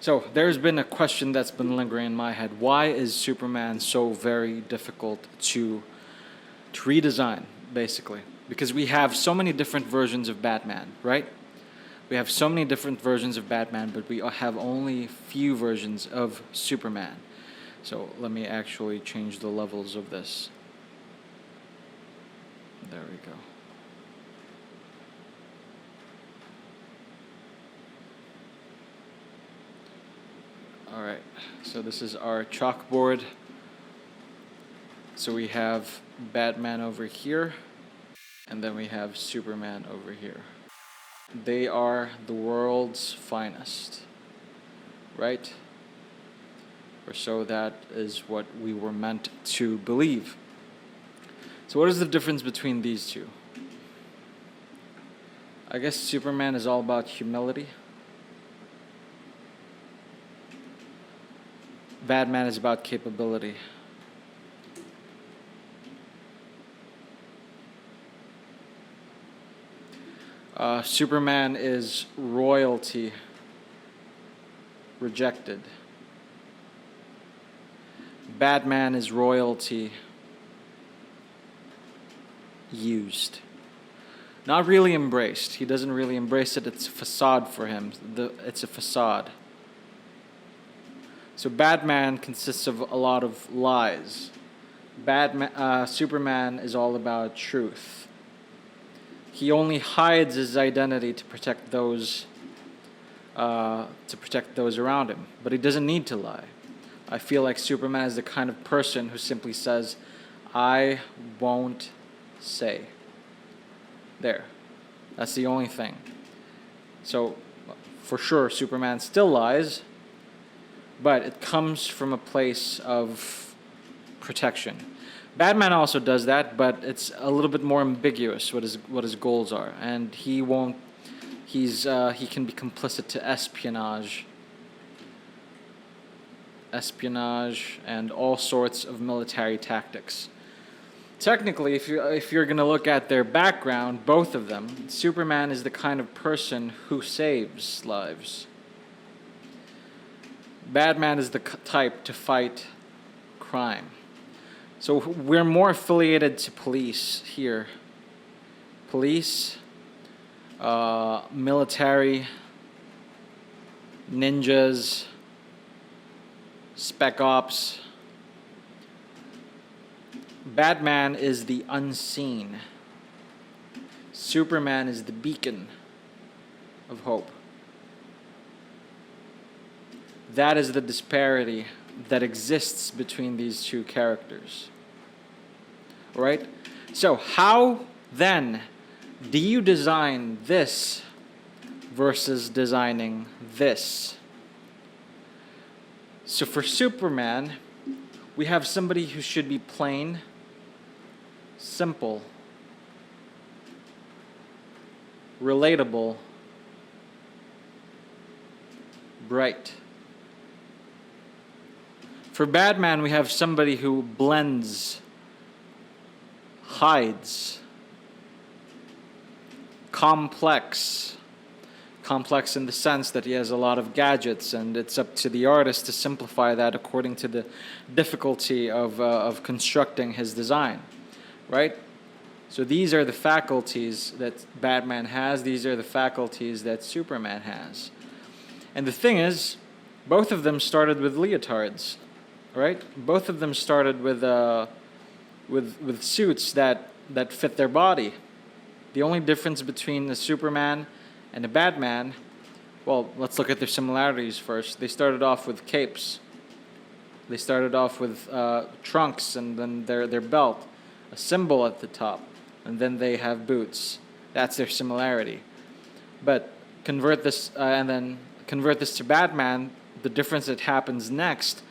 So there's been a question that's been lingering in my head. Why is Superman so very difficult to redesign, basically? Because we have so many different versions of Batman, right? We have so many different versions of Batman, but we have only few versions of Superman. So let me actually change the levels of this. There we go. All right, so this is our chalkboard. So we have Batman over here, and then we have Superman over here. They are the world's finest, right? Or so that is what we were meant to believe. So what is the difference between these two? I guess Superman is all about humility. Batman is about capability. Superman is royalty rejected. Batman is royalty used. Not really embraced. He doesn't really embrace it. It's a facade for him. It's a facade. So Batman consists of a lot of lies. Superman is all about truth. He only hides his identity to protect those around him, but he doesn't need to lie. I feel like Superman is the kind of person who simply says, "I won't say." There. That's the only thing. So, for sure, Superman still lies, but it comes from a place of protection. Batman also does that, but it's a little bit more ambiguous what his goals are, and he can be complicit to espionage and all sorts of military tactics. Technically, if you're going to look at their background, both of them, Superman is the kind of person who saves lives. Batman is the type to fight crime. So we're more affiliated to police here. Police, military, ninjas, spec ops. Batman is the unseen. Superman is the beacon of hope. That is the disparity that exists between these two characters. Right? So how then do you design this versus designing this? So for Superman, we have somebody who should be plain, simple, relatable, bright. For Batman, we have somebody who blends, hides, complex in the sense that he has a lot of gadgets, and it's up to the artist to simplify that according to the difficulty of constructing his design, right? So these are the faculties that Batman has. These are the faculties that Superman has. And the thing is, both of them started with leotards, right? Both of them started with suits that fit their body. The only difference between the Superman and the Batman, well, let's look at their similarities first. They started off with capes. They started off with trunks and then their belt, a symbol at the top, and then they have boots. That's their similarity. But convert this to Batman. The difference that happens next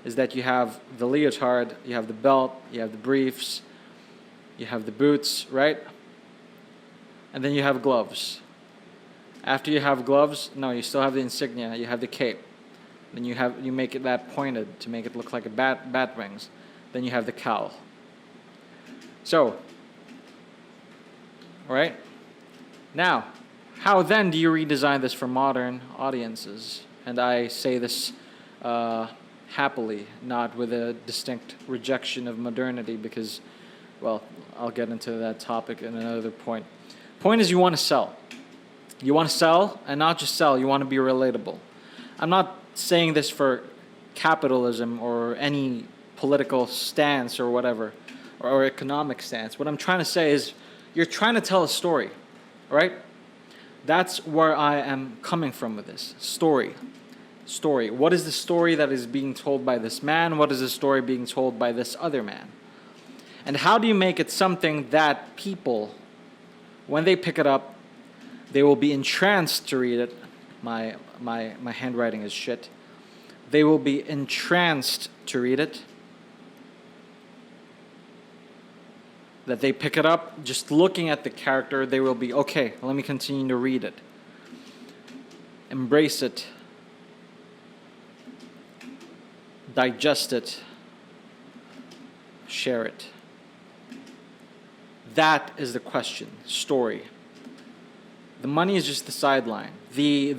is that you have the leotard, you have the belt, you have the briefs, you have the boots, right? And then you have gloves. After you have gloves, no, you still have the insignia, you have the cape. Then you make it that pointed to make it look like a bat wings. Then you have the cowl. So, right? Now, how then do you redesign this for modern audiences And I say this happily, not with a distinct rejection of modernity, because, well, I'll get into that topic in another point. Point is, you want to sell. You want to sell, and not just sell, you want to be relatable. I'm not saying this for capitalism or any political stance or whatever, or economic stance. What I'm trying to say is, you're trying to tell a story, right? That's where I am coming from with this. Story. What is the story that is being told by this man? What is the story being told by this other man? And how do you make it something that people, when they pick it up, they will be entranced to read it? My handwriting is shit. They will be entranced to read it. That they pick it up, just looking at the character, they will be, okay, let me continue to read it. Embrace it. Digest it. Share it. That is the question. Story. The money is just the sideline. The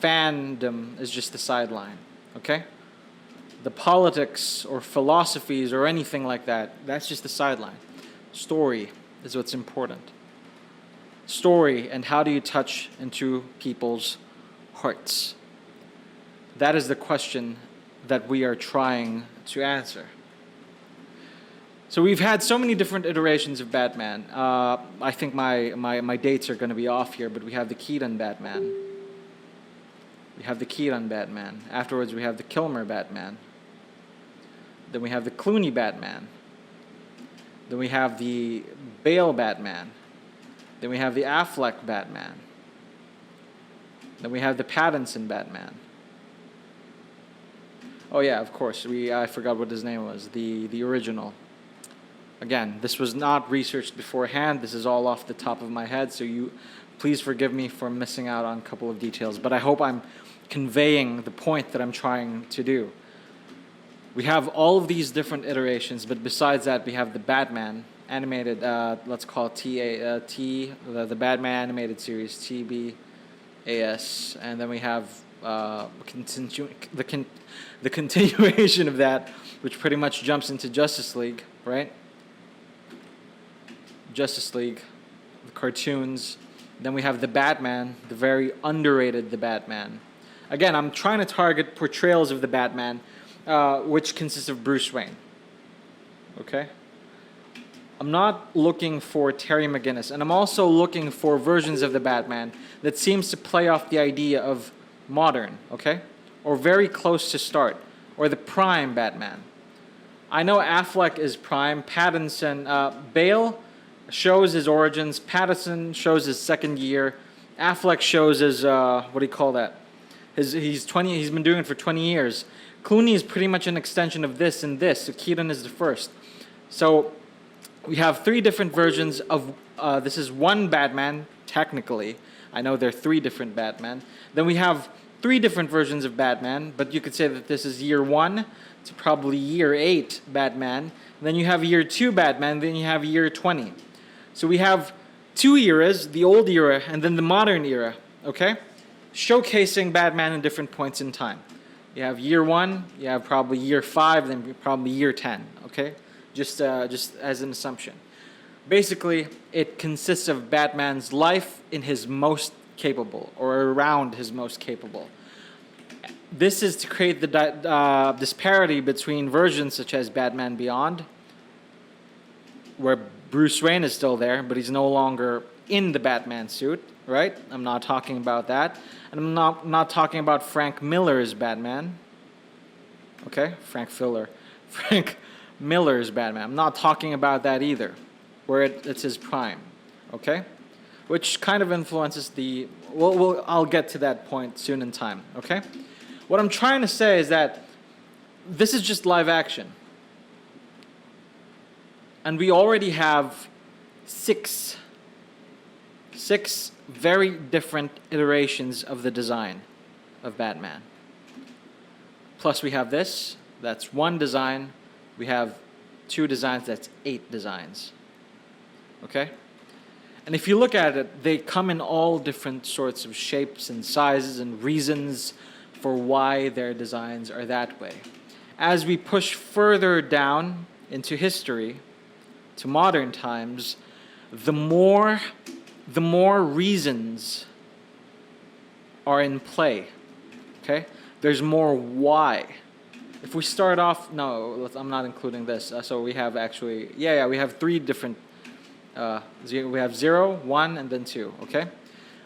fandom is just the sideline. Okay? The politics or philosophies or anything like that, that's just the sideline. Story is what's important. Story, and how do you touch into people's hearts? That is the question that we are trying to answer. So we've had so many different iterations of Batman. I think my dates are going to be off here, but we have the Keaton Batman. Afterwards, we have the Kilmer Batman. Then we have the Clooney Batman. Then we have the Bale Batman. Then we have the Affleck Batman. Then we have the Pattinson Batman. Oh yeah, of course. I forgot what his name was. The original. Again, this was not researched beforehand. This is all off the top of my head, so please forgive me for missing out on a couple of details. But I hope I'm conveying the point that I'm trying to do. We have all of these different iterations, but besides that, we have the Batman animated, let's call it the Batman animated series, TBAS, and then we have the continuation of that, which pretty much jumps into Justice League, right? Justice League, the cartoons. Then we have the Batman, the very underrated The Batman. Again, I'm trying to target portrayals of the Batman, which consists of Bruce Wayne. Okay? I'm not looking for Terry McGinnis, and I'm also looking for versions of the Batman that seems to play off the idea of modern, okay? Or very close to start, or the prime Batman. I know Affleck is prime, Pattinson, Bale shows his origins, Pattinson shows his second year, Affleck shows his, what do you call that? He's been doing it for 20 years. Clooney is pretty much an extension of this and this, so Keaton is the first. So we have three different versions of, this is one Batman, technically. I know there are three different Batman. Then we have three different versions of Batman, but you could say that this is year 1 to probably year 8 Batman. Then you have year 2 Batman, then you have year 20. So we have 2 eras, the old era and then the modern era, okay? Showcasing Batman in different points in time. You have year 1, you have probably year 5, then probably year 10, okay? Just as an assumption. Basically, it consists of Batman's life in his most capable, or around his most capable. This is to create the disparity between versions such as Batman Beyond, where Bruce Wayne is still there, but he's no longer in the Batman suit, right? I'm not talking about that. And I'm not talking about Frank Miller's Batman. Okay? Frank Miller's Batman. I'm not talking about that either, where it's his prime. Okay? Which kind of influences the... I'll get to that point soon in time. Okay? What I'm trying to say is that this is just live action. And we already have six very different iterations of the design of Batman. Plus we have this, that's 1 design. We have 2 designs, that's 8 designs. Okay? And if you look at it, they come in all different sorts of shapes and sizes and reasons for why their designs are that way. As we push further down into history, to modern times, the more reasons are in play. Okay? There's more why. If we start off, no, I'm not including this. So we have actually, we have three different. We have 0, 1, and then 2. Okay?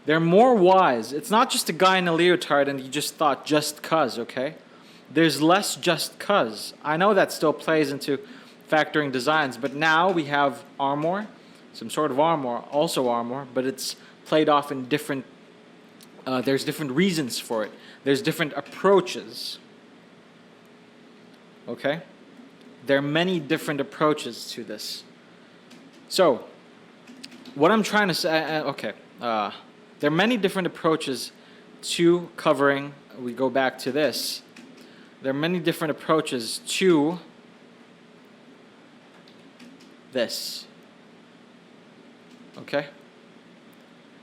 There are more whys. It's not just a guy in a leotard and you just thought just cuz. Okay? There's less just cuz. I know that still plays into factoring designs, but now we have armor, some sort of armor, also armor, but it's played off in different. There's different reasons for it. There's different approaches. Okay? There are many different approaches to this. So, what I'm trying to say, there are many different approaches to covering. We go back to this. There are many different approaches to this. Okay?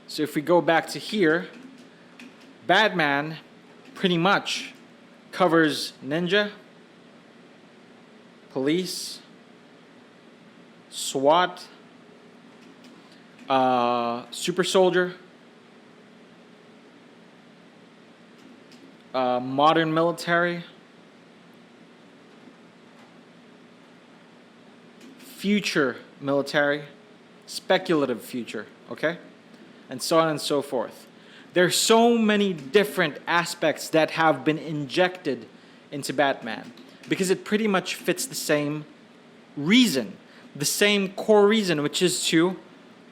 So if we go back to here, Batman pretty much covers ninja, police, SWAT, super soldier, modern military, future military, speculative future, okay? And so on and so forth. There are so many different aspects that have been injected into Batman because it pretty much fits the same reason, the same core reason, which is to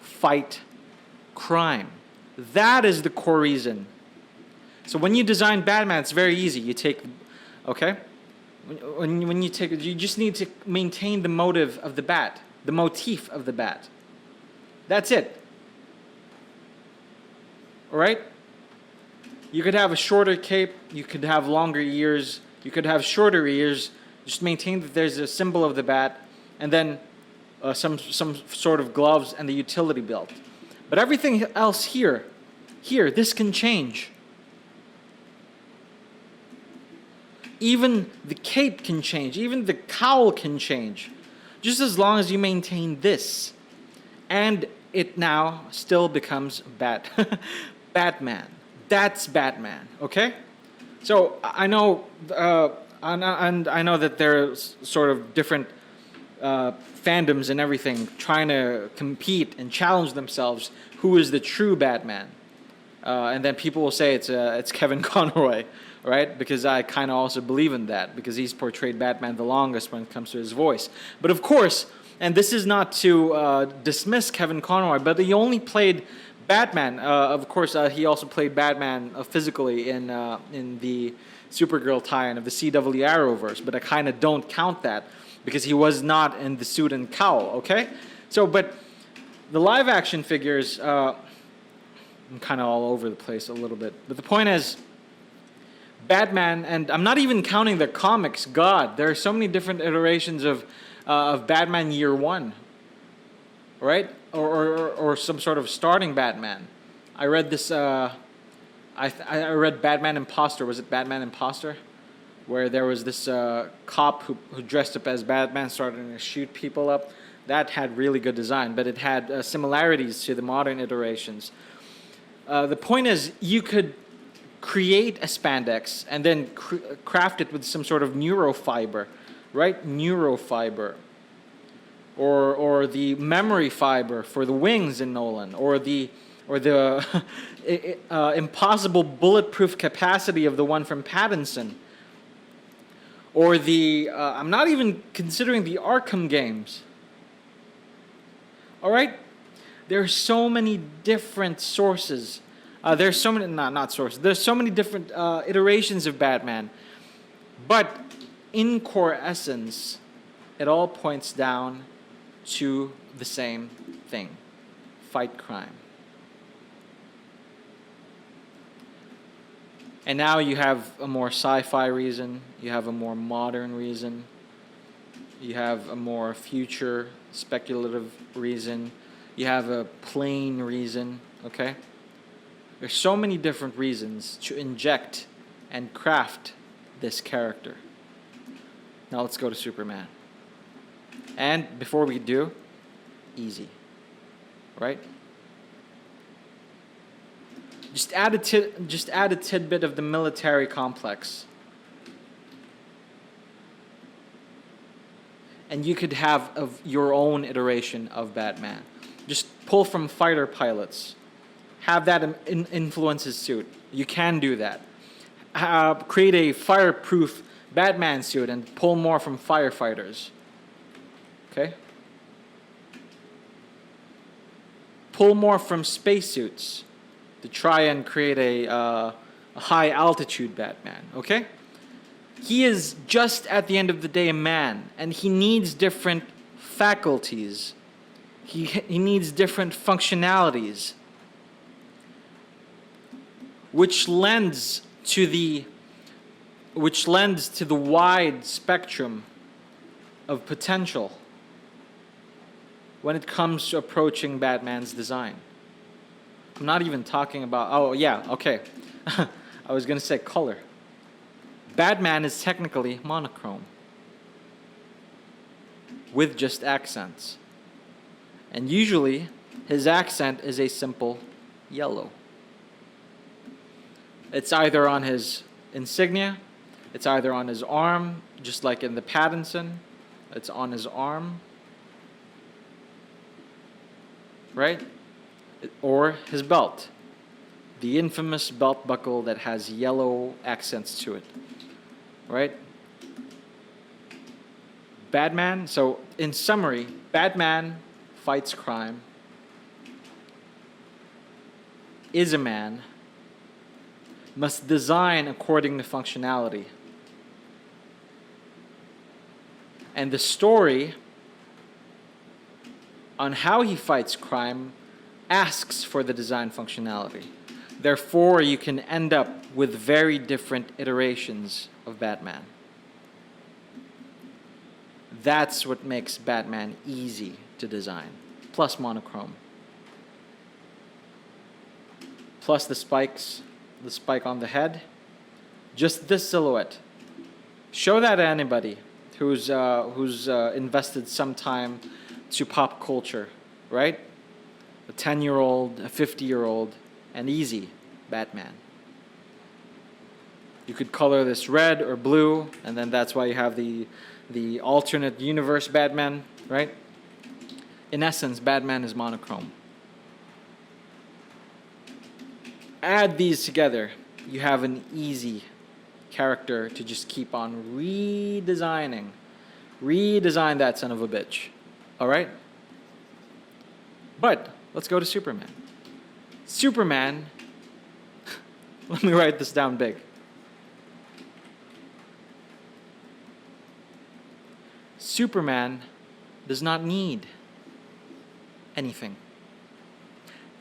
fight crime. That is the core reason. So when you design Batman, it's very easy. You take, okay? When you take, you just need to maintain the motive of the bat, the motif of the bat. That's it. All right? You could have a shorter cape. You could have longer ears. You could have shorter ears. Just maintain that there's a symbol of the bat, and then some sort of gloves and the utility belt. But everything else here, this can change. Even the cape can change. Even the cowl can change. Just as long as you maintain this. And it now still becomes Batman. That's Batman, okay? So I know, and I know that there's sort of different fandoms and everything trying to compete and challenge themselves. Who is the true Batman? And then people will say it's Kevin Conroy, right? Because I kind of also believe in that because he's portrayed Batman the longest when it comes to his voice. But of course, and this is not to dismiss Kevin Conroy, but he only played Batman. Of course, he also played Batman physically in the Supergirl tie-in of the CW Arrowverse, but I kind of don't count that because he was not in the suit and cowl, okay? So, but the live-action figures, I'm kind of all over the place a little bit, but the point is, Batman, and I'm not even counting the comics, God, there are so many different iterations of Batman Year One, right? Or some sort of starting Batman. I read this. I read Batman Imposter. Was it Batman Imposter? Where there was this cop who dressed up as Batman, starting to shoot people up. That had really good design, but it had similarities to the modern iterations. The point is, you could create a spandex and then craft it with some sort of neurofiber, right? Neurofiber. Or the memory fiber for the wings in Nolan, or the impossible bulletproof capacity of the one from Pattinson, or the I'm not even considering the Arkham games. All right, there are so many different sources. There's so many not sources. There's so many different iterations of Batman, but in core essence, it all points down to the same thing: fight crime. And now you have a more sci-fi reason, you have a more modern reason, you have a more future speculative reason, you have a plain reason, okay? There's so many different reasons to inject and craft this character. Now let's go to Superman. And before we do, easy, right? Just add a tidbit of the military complex, and you could have your own iteration of Batman. Just pull from fighter pilots, have that influence his suit. You can do that. Create a fireproof Batman suit and pull more from firefighters. Okay? Pull more from spacesuits to try and create a high altitude Batman. Okay? He is just at the end of the day a man, and he needs different faculties. He needs different functionalities, which lends to the wide spectrum of potential when it comes to approaching Batman's design. I'm not even talking about, oh yeah, okay. I was going to say color. Batman is technically monochrome with just accents. And usually his accent is a simple yellow. It's either on his insignia, it's either on his arm, just like in the Pattinson, it's on his arm, right? Or his belt, the infamous belt buckle that has yellow accents to it, right? Batman, so in summary, Batman fights crime, is a man, must design according to functionality. And the story on how he fights crime asks for the design functionality. Therefore, you can end up with very different iterations of Batman. That's what makes Batman easy to design. Plus monochrome. Plus the spikes, the spike on the head. Just this silhouette. Show that to anybody who's invested some time to pop culture, right? A 10-year-old, a 50-year-old, and easy Batman. You could color this red or blue, and then that's why you have the alternate universe Batman, right? In essence, Batman is monochrome. Add these together, you have an easy character to just keep on redesigning. Redesign that son of a bitch. All right? But let's go to Superman. Superman, let me write this down big. Superman does not need anything.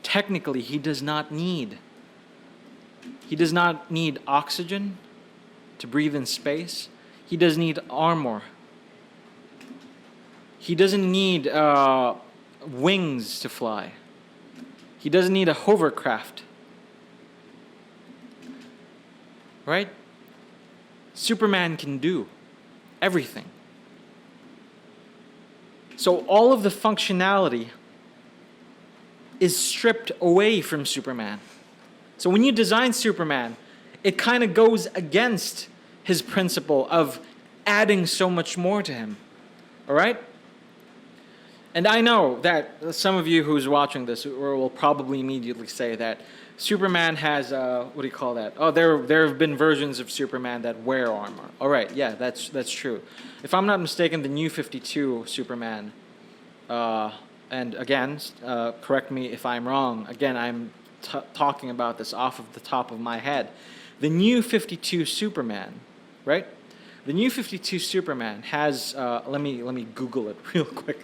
Technically, he does not need oxygen to breathe in space. He doesn't need armor. He doesn't need wings to fly. He doesn't need a hovercraft. Right? Superman can do everything. So all of the functionality is stripped away from Superman. So when you design Superman, it kind of goes against his principle of adding so much more to him. All right? And I know that some of you who's watching this will probably immediately say that Superman has, what do you call that? Oh, there have been versions of Superman that wear armor. All right, yeah, that's true. If I'm not mistaken, the new 52 Superman, and again, correct me if I'm wrong. Again, I'm talking about this off of the top of my head. The new 52 Superman, right? The new 52 Superman has, let me Google it real quick.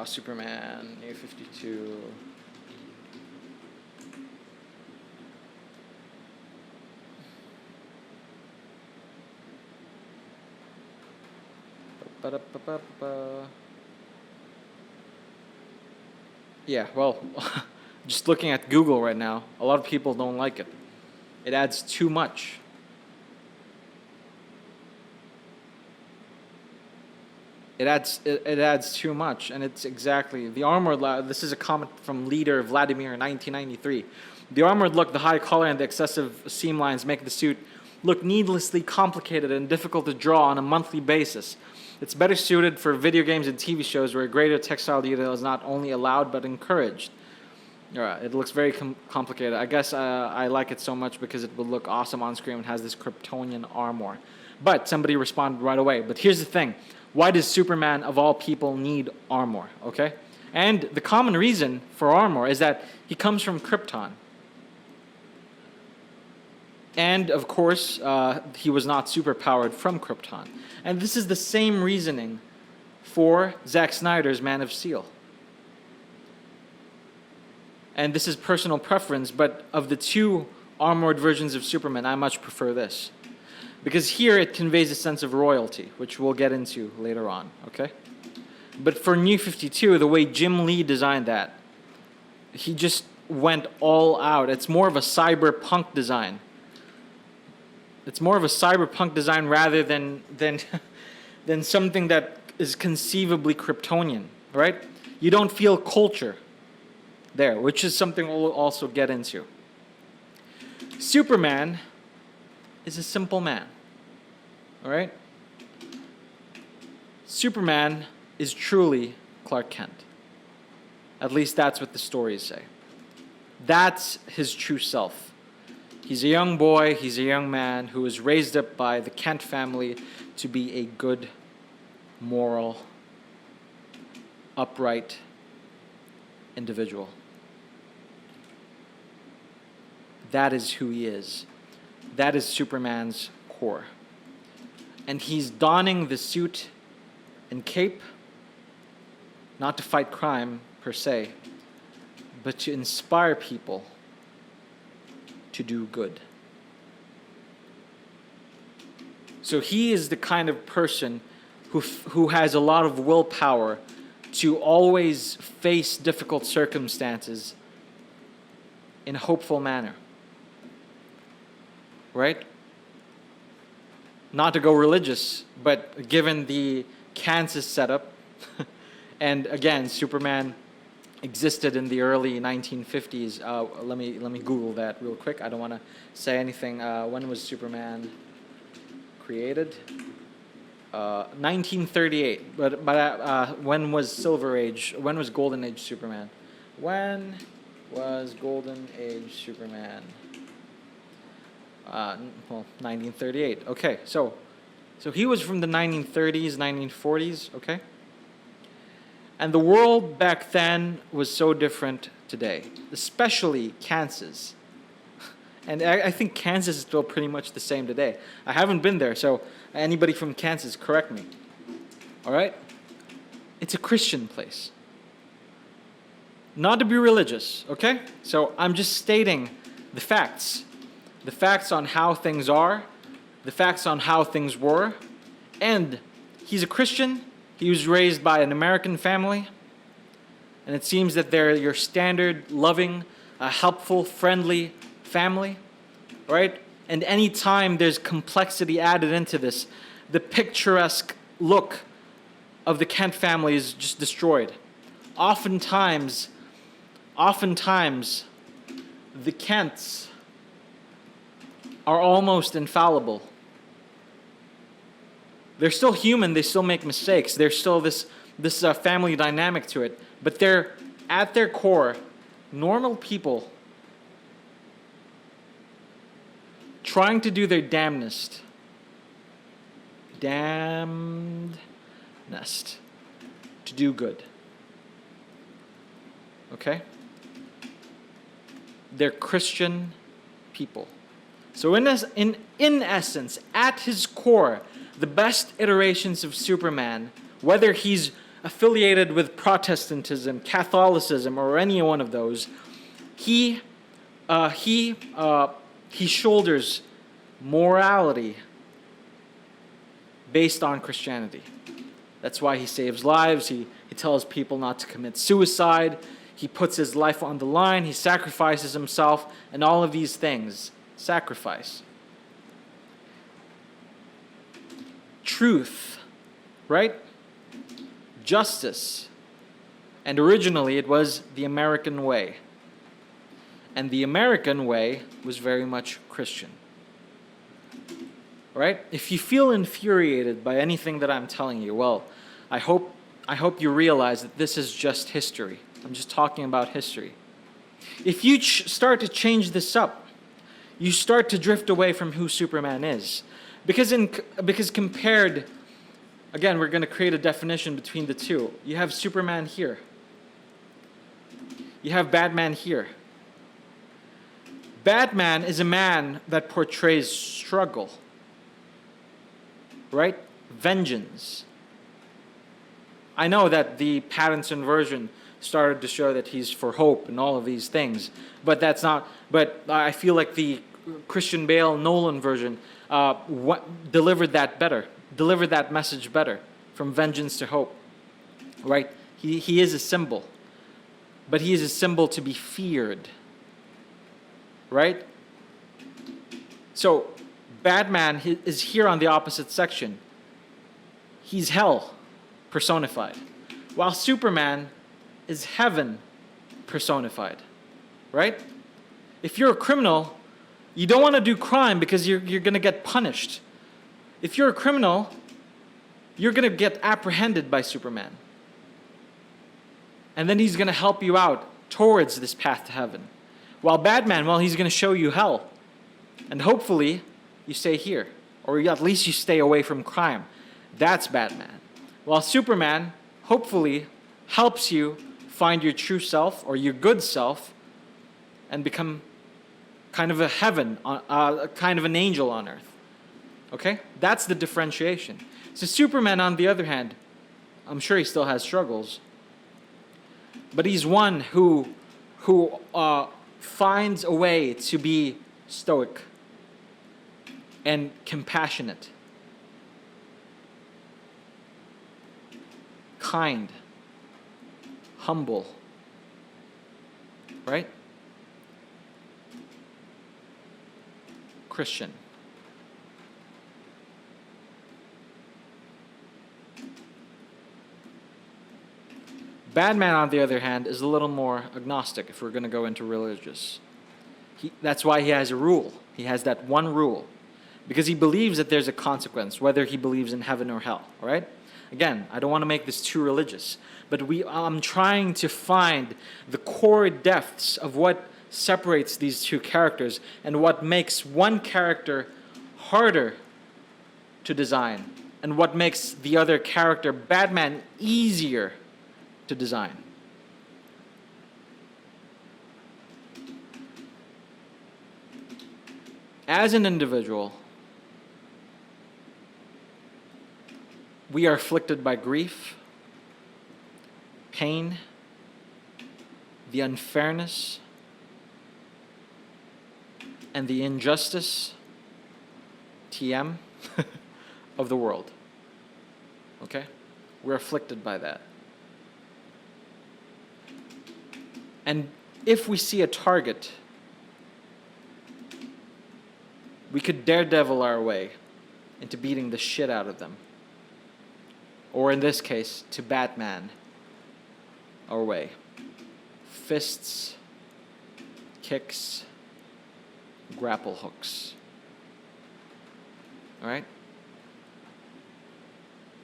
Superman, New 52. Ba-da-ba-ba-ba. Yeah, well, just looking at Google right now, a lot of people don't like it. It adds too much. It adds too much, and it's exactly the armored. This is a comment from leader Vladimir in 1993. The armored look, the high collar, and the excessive seam lines make the suit look needlessly complicated and difficult to draw on a monthly basis. It's better suited for video games and TV shows where greater textile detail is not only allowed but encouraged. Yeah, it looks very complicated. I guess I like it so much because it would look awesome on screen and has this Kryptonian armor. But somebody responded right away. But here's the thing. Why does Superman, of all people, need armor? Okay? And the common reason for armor is that he comes from Krypton. And, of course, he was not superpowered from Krypton. And this is the same reasoning for Zack Snyder's Man of Steel. And this is personal preference, but of the two armored versions of Superman, I much prefer this. Because here it conveys a sense of royalty, which we'll get into later on, okay? But for New 52, the way Jim Lee designed that, he just went all out. It's more of a cyberpunk design. It's more of a cyberpunk design rather than than something that is conceivably Kryptonian, right? You don't feel culture there, which is something we'll also get into. Superman is a simple man, all right? Superman is truly Clark Kent. At least that's what the stories say. That's his true self. He's a young boy, he's a young man who was raised up by the Kent family to be a good, moral, upright individual. That is who he is. That is Superman's core. And he's donning the suit and cape, not to fight crime per se, but to inspire people to do good. So he is the kind of person who has a lot of willpower to always face difficult circumstances in a hopeful manner. Right? Not to go religious, but given the Kansas setup, and again, Superman existed in the early 1950s. Let me Google that real quick. I don't want to say anything. When was Superman created? 1938. But when was Silver Age? When was Golden Age Superman? When was Golden Age Superman? 1938. Okay, so he was from the 1930s, 1940s. Okay. And the world back then was so different today, especially Kansas. And I think Kansas is still pretty much the same today. I haven't been there, so anybody from Kansas, correct me. All right? It's a Christian place. Not to be religious, okay? So I'm just stating the facts. The facts on how things are, the facts on how things were. And he's a Christian. He was raised by an American family, and it seems that they're your standard, loving, helpful, friendly family, right? And any time there's complexity added into this, the picturesque look of the Kent family is just destroyed. Oftentimes, the Kents are almost infallible. They're still human, they still make mistakes. There's still this family dynamic to it. But they're, at their core, normal people trying to do their damnedest to do good. Okay? They're Christian people. So in essence, at his core, the best iterations of Superman, whether he's affiliated with Protestantism, Catholicism, or any one of those, he shoulders morality based on Christianity. That's why he saves lives. He tells people not to commit suicide. He puts his life on the line. He sacrifices himself, and all of these things. Sacrifice. Truth, right? Justice. And originally it was the American way. And the American way was very much Christian. Right? If you feel infuriated by anything that I'm telling you, well, I hope you realize that this is just history. I'm just talking about history. If you start to change this up, you start to drift away from who Superman is. Because compared, again, we're going to create a definition between the two. You have Superman here. You have Batman here. Batman is a man that portrays struggle. Right? Vengeance. I know that the Pattinson version started to show that he's for hope and all of these things, but that's not. But I feel like the Christian Bale Nolan version delivered that message better, from vengeance to hope. Right? He is a symbol, but he is a symbol to be feared. Right? So Batman is here on the opposite section. He's hell personified, while Superman is heaven personified. Right? If you're a criminal, you don't want to do crime because you're going to get punished. If you're a criminal, you're going to get apprehended by Superman. And then he's going to help you out towards this path to heaven. While Batman, well, he's going to show you hell. And hopefully, you stay here. Or at least you stay away from crime. That's Batman. While Superman, hopefully, helps you find your true self or your good self and become kind of a heaven, kind of an angel on earth. Okay? That's the differentiation. So Superman, on the other hand, I'm sure he still has struggles. But he's one who finds a way to be stoic and compassionate, kind, humble, right? Christian. Batman, on the other hand, is a little more agnostic if we're going to go into religious. That's why he has a rule. He has that one rule. Because he believes that there's a consequence, whether he believes in heaven or hell. All right? Again, I don't want to make this too religious. But I'm trying to find the core depths of what separates these two characters and what makes one character harder to design and what makes the other character, Batman, easier to design. As an individual, we are afflicted by grief, pain, the unfairness, and the injustice, TM, of the world. Okay? We're afflicted by that. And if we see a target, we could daredevil our way into beating the shit out of them. Or in this case, to Batman our way. Fists, kicks, grapple hooks. All right?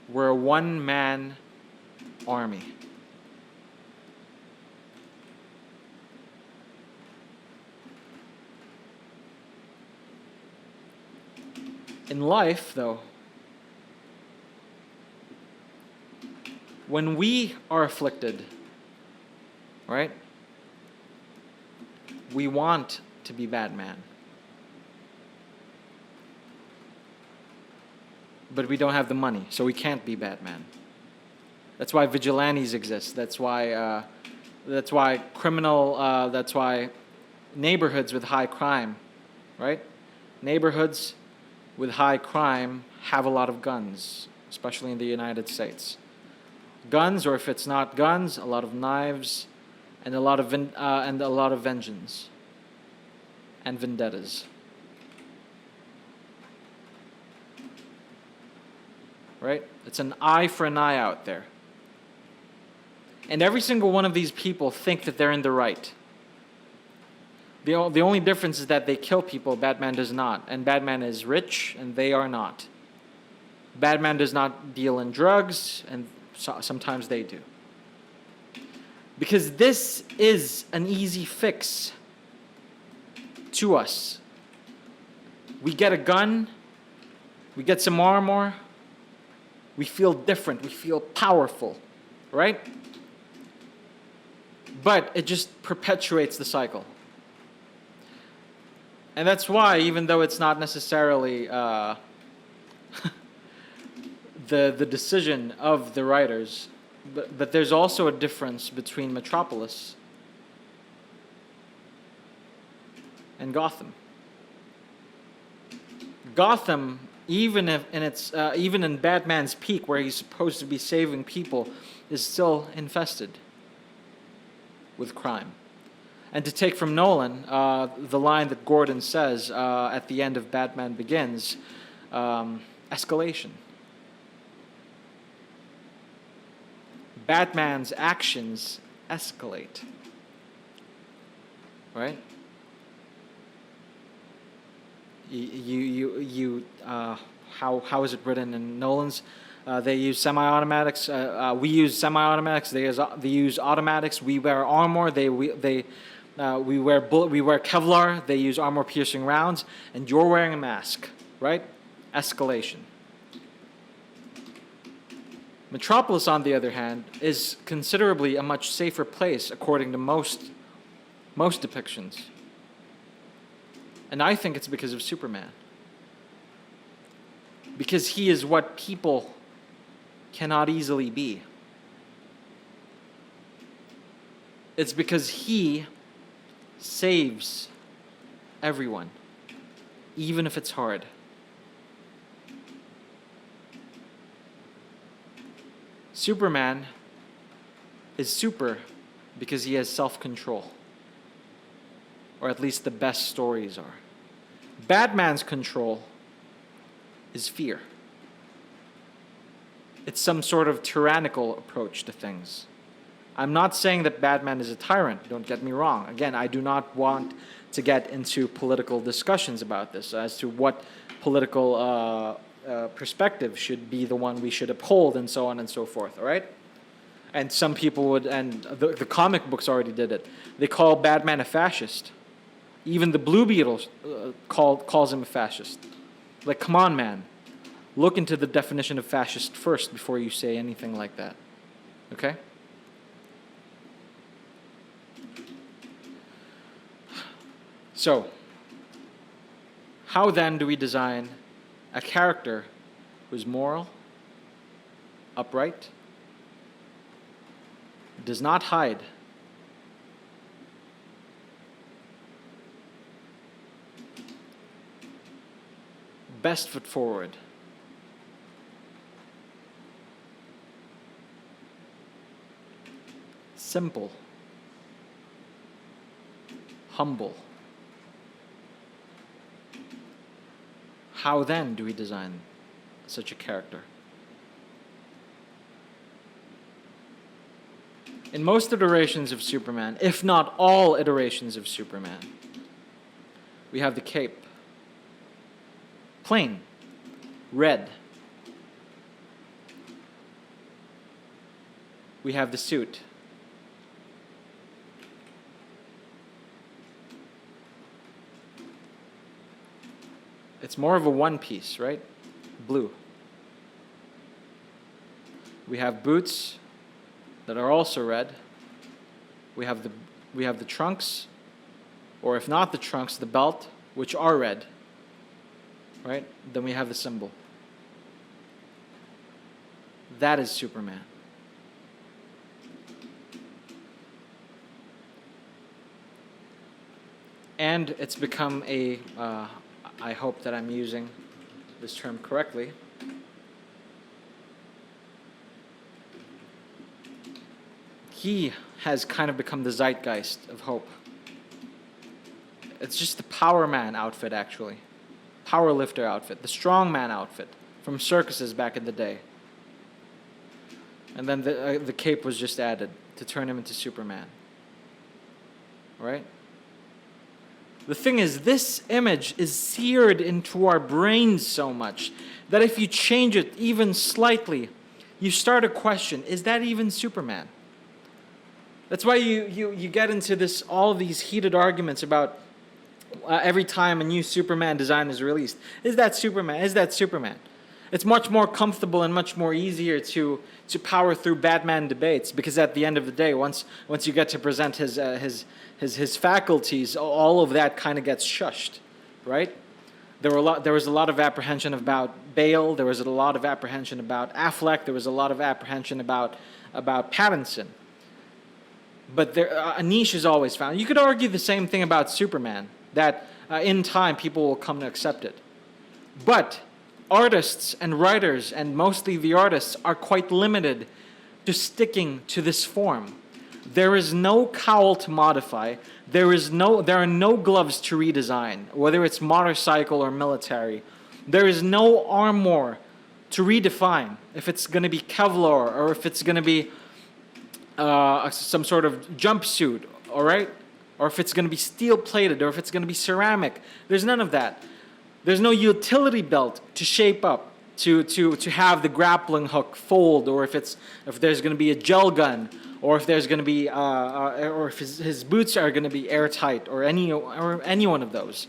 We're a one-man army. In life, though, when we are afflicted, right, we want to be Batman. But we don't have the money, so we can't be Batman. That's why vigilantes exist. That's why that's why neighborhoods with high crime, right? Neighborhoods with high crime have a lot of guns, especially in the United States. Guns, or if it's not guns, a lot of knives, and a lot of vengeance and vendettas. Right? It's an eye for an eye out there. And every single one of these people think that they're in the right. The only difference is that they kill people, Batman does not. And Batman is rich, and they are not. Batman does not deal in drugs, and sometimes they do. Because this is an easy fix to us. We get a gun, we get some armor, we feel different, we feel powerful, right? But it just perpetuates the cycle. And that's why, even though it's not necessarily the decision of the writers, but there's also a difference between Metropolis and Gotham. Gotham, even in Batman's peak, where he's supposed to be saving people, is still infested with crime. And to take from Nolan, the line that Gordon says at the end of Batman Begins, escalation. Batman's actions escalate. Right? How is it written in Nolan's? They use semi-automatics. We use semi-automatics. They use automatics. We wear armor. We wear Kevlar. They use armor-piercing rounds, and you're wearing a mask, right? Escalation. Metropolis, on the other hand, is considerably a much safer place, according to most depictions. And I think it's because of Superman. Because he is what people cannot easily be. It's because he saves everyone, even if it's hard. Superman is super because he has self-control. Or at least the best stories are. Batman's control is fear. It's some sort of tyrannical approach to things. I'm not saying that Batman is a tyrant, don't get me wrong. Again, I do not want to get into political discussions about this as to what political perspective should be the one we should uphold and so on and so forth, all right? And some people would, and the comic books already did it, they call Batman a fascist. Even the Blue Beetle calls him a fascist. Like, come on, man. Look into the definition of fascist first before you say anything like that. Okay? So, how then do we design a character who's moral, upright, does not hide, best foot forward, simple, humble? How then do we design such a character? In most iterations of Superman, if not all iterations of Superman, we have the cape. Plain, red. We have the suit. It's more of a one piece, right? Blue. We have boots that are also red. We have the trunks, or if not the trunks, the belt, which are red. Right? Then we have the symbol. That is Superman. And it's become a, I hope that I'm using this term correctly, he has kind of become the zeitgeist of hope. It's just the power man outfit, actually. Power lifter outfit. The strong man outfit from circuses back in the day. And then the cape was just added to turn him into Superman. Right? The thing is, this image is seared into our brains so much that if you change it even slightly, you start to question, is that even Superman? That's why you get into all of these heated arguments about every time a new Superman design is released. Is that Superman? Is that Superman? It's much more comfortable and much more easier to power through Batman debates, because at the end of the day, once you get to present his faculties, all of that kind of gets shushed, right? There was a lot of apprehension about Bale. There was a lot of apprehension about Affleck. There was a lot of apprehension about Pattinson. But a niche is always found. You could argue the same thing about Superman, that in time people will come to accept it. But artists and writers, and mostly the artists, are quite limited to sticking to this form. There is no cowl to modify. There are no gloves to redesign, whether it's motorcycle or military. There is no armor to redefine, if it's going to be Kevlar or if it's going to be some sort of jumpsuit, all right? Or if it's going to be steel-plated, or if it's going to be ceramic. There's none of that. There's no utility belt to shape up, to have the grappling hook fold, or if there's going to be a gel gun, or if there's going to be, or if his boots are going to be airtight, or any one of those.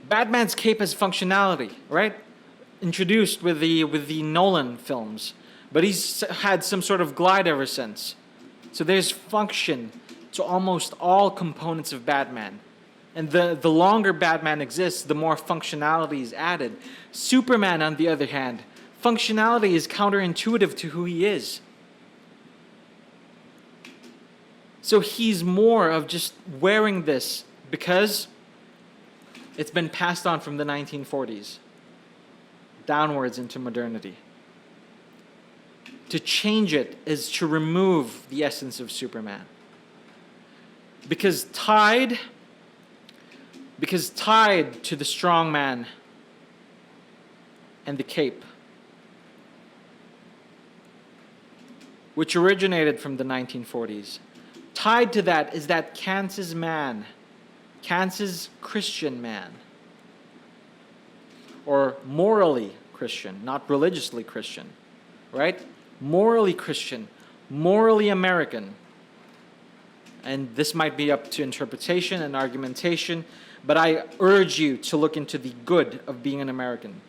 Batman's cape has functionality, right? Introduced with the Nolan films, but he's had some sort of glide ever since. So there's function to almost all components of Batman. And the longer Batman exists, the more functionality is added. Superman, on the other hand, functionality is counterintuitive to who he is. So he's more of just wearing this because it's been passed on from the 1940s downwards into modernity. To change it is to remove the essence of Superman. Because tied to the strong man and the cape, which originated from the 1940s, tied to that is that Kansas man, Kansas Christian man, or morally Christian, not religiously Christian, right? Morally Christian, morally American. And this might be up to interpretation and argumentation, but I urge you to look into the good of being an American.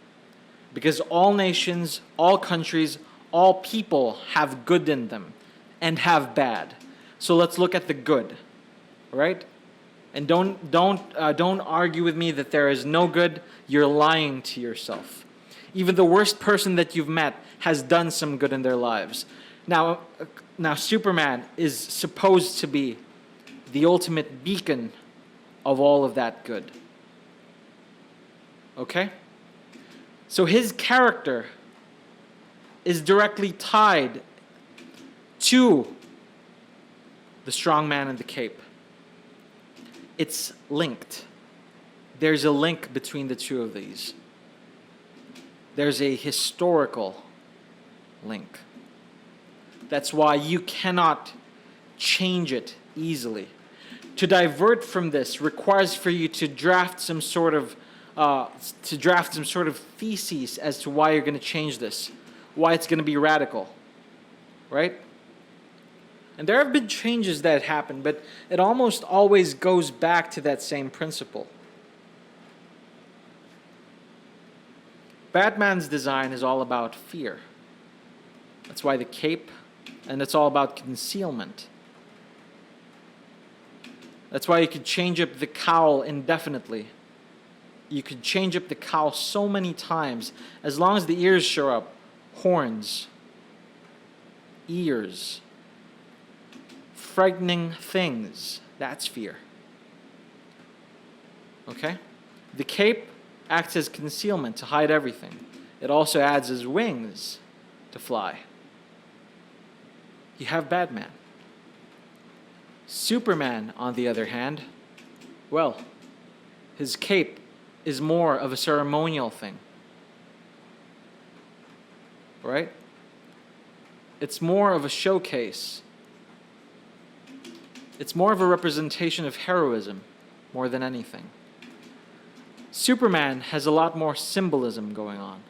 Because all nations, all countries, all people have good in them and have bad. So let's look at the good, right? And don't argue with me that there is no good. You're lying to yourself. Even the worst person that you've met has done some good in their lives. Now Superman is supposed to be the ultimate beacon of all of that good. Okay? So his character is directly tied to the strong man and the cape. It's linked. There's a link between the two of these. There's a historical link. That's why you cannot change it easily. To divert from this requires for you to draft some sort of theses as to why you're going to change this, why it's going to be radical, right? And there have been changes that happen, but it almost always goes back to that same principle. Batman's design is all about fear. That's why the cape, and it's all about concealment. That's why you could change up the cowl indefinitely. You could change up the cowl so many times, as long as the ears show up. Horns, ears, frightening things. That's fear. Okay? The cape acts as concealment to hide everything. It also adds as wings to fly. you have Batman. Superman, on the other hand, well, his cape is more of a ceremonial thing. Right? It's more of a showcase. It's more of a representation of heroism more than anything. Superman has a lot more symbolism going on.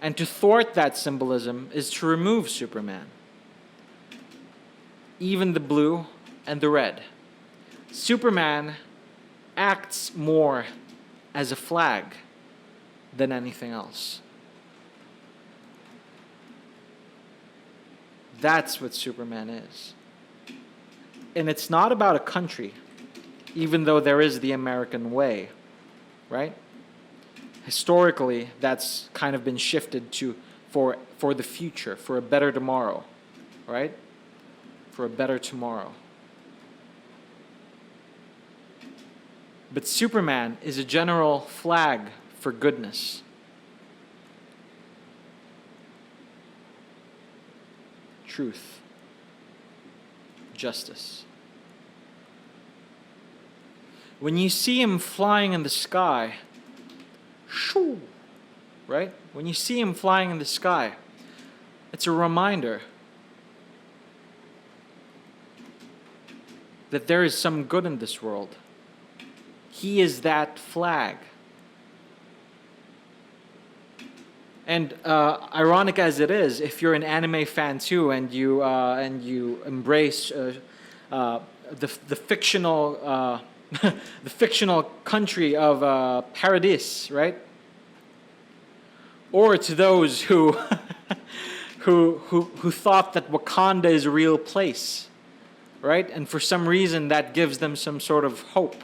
And to thwart that symbolism is to remove Superman. Even the blue and the red. Superman acts more as a flag than anything else. That's what Superman is. And it's not about a country, even though there is the American way, right? Historically, that's kind of been shifted to for the future, for a better tomorrow, right? For a better tomorrow. But Superman is a general flag for goodness. Truth. Justice. When you see him flying in the sky, shoo, right? When you see him flying in the sky, it's a reminder that there is some good in this world. He is that flag. And ironic as it is, if you're an anime fan too, and you embrace the fictional the fictional country of Paradis, right? Or to those who who thought that Wakanda is a real place, right? And for some reason that gives them some sort of hope.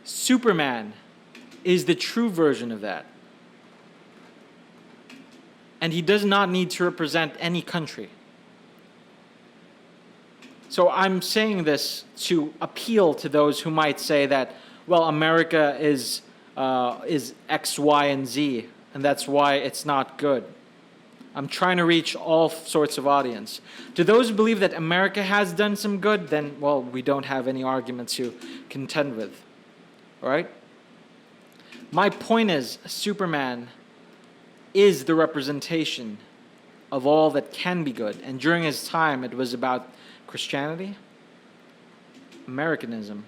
Superman is the true version of that. And he does not need to represent any country. So I'm saying this to appeal to those who might say that, well, America is X, Y, and Z, and that's why it's not good. I'm trying to reach all sorts of audience. To those who believe that America has done some good, then, well, we don't have any argument to contend with. All right? My point is, Superman is the representation of all that can be good. And during his time, it was about Christianity, Americanism,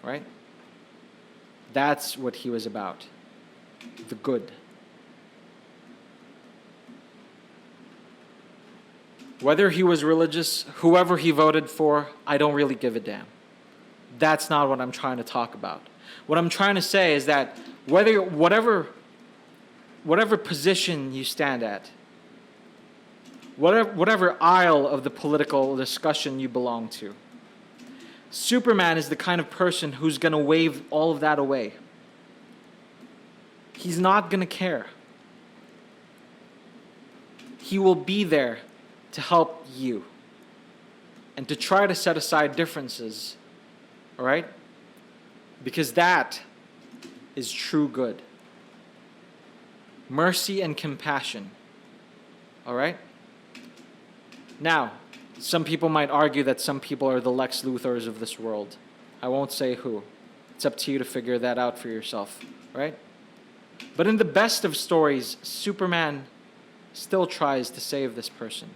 right? That's what he was about. The good. Whether he was religious, whoever he voted for, I don't really give a damn. That's not what I'm trying to talk about. What I'm trying to say is that whatever position you stand at, whatever aisle of the political discussion you belong to, Superman is the kind of person who's going to wave all of that away. He's not going to care. He will be there to help you and to try to set aside differences, all right? Because that is true good. Mercy and compassion, all right? Now, some people might argue that some people are the Lex Luthors of this world. I won't say who. It's up to you to figure that out for yourself, right? But in the best of stories, Superman still tries to save this person.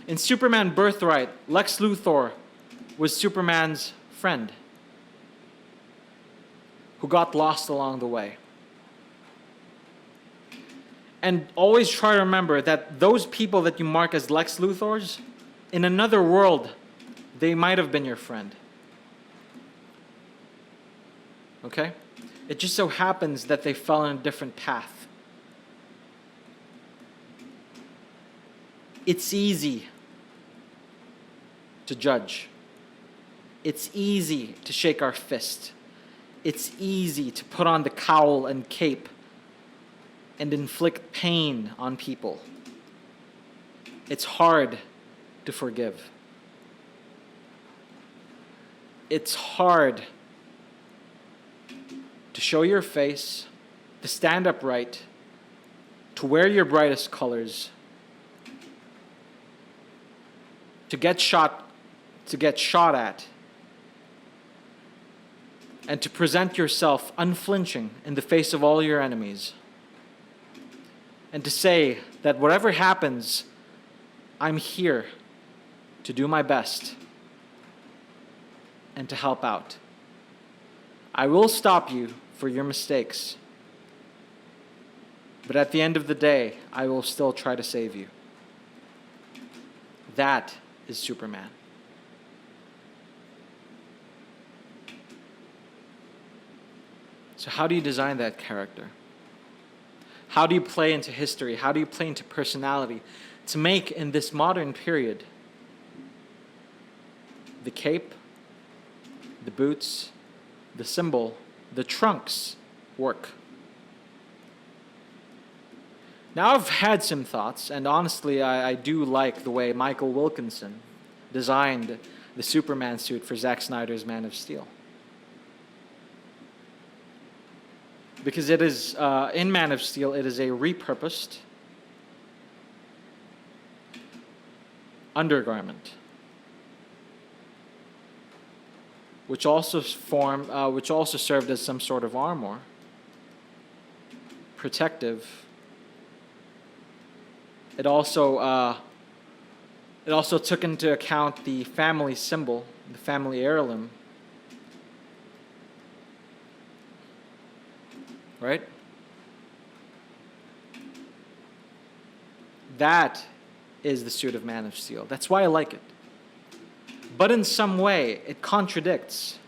In Superman Birthright, Lex Luthor was Superman's friend who got lost along the way. And always try to remember that those people that you mark as Lex Luthors, in another world, they might have been your friend. Okay? It just so happens that they fell on a different path. It's easy to judge. It's easy to shake our fist. It's easy to put on the cowl and cape and inflict pain on people. It's hard to forgive. It's hard to show your face, to stand upright, to wear your brightest colors, to get shot at, and to present yourself unflinching in the face of all your enemies, and to say that whatever happens, I'm here to do my best and to help out. I will stop you for your mistakes, but at the end of the day, I will still try to save you. That is Superman. So how do you design that character? How do you play into history? How do you play into personality to make, in this modern period, the cape, the boots, the symbol, the trunks work? Now, I've had some thoughts, and honestly, I do like the way Michael Wilkinson designed the Superman suit for Zack Snyder's Man of Steel. Because it is, in Man of Steel, it is a repurposed undergarment, which also served as some sort of armor, protective. It also took into account the family symbol, the family heirloom. Right? That is the suit of Man of Steel. That's why I like it. But in some way, it contradicts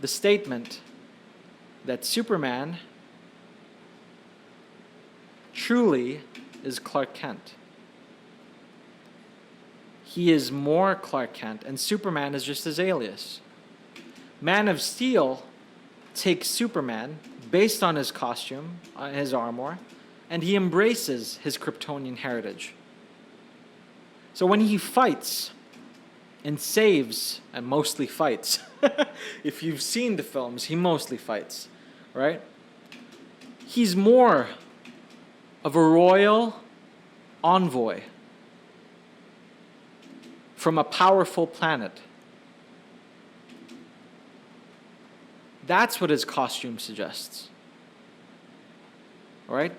the statement that Superman truly is Clark Kent. He is more Clark Kent, and Superman is just his alias. Man of Steel takes Superman based on his costume, his armor, and he embraces his Kryptonian heritage. So when he fights and saves, and mostly fights, if you've seen the films, he mostly fights, right? He's more of a royal envoy from a powerful planet. That's what his costume suggests. All right?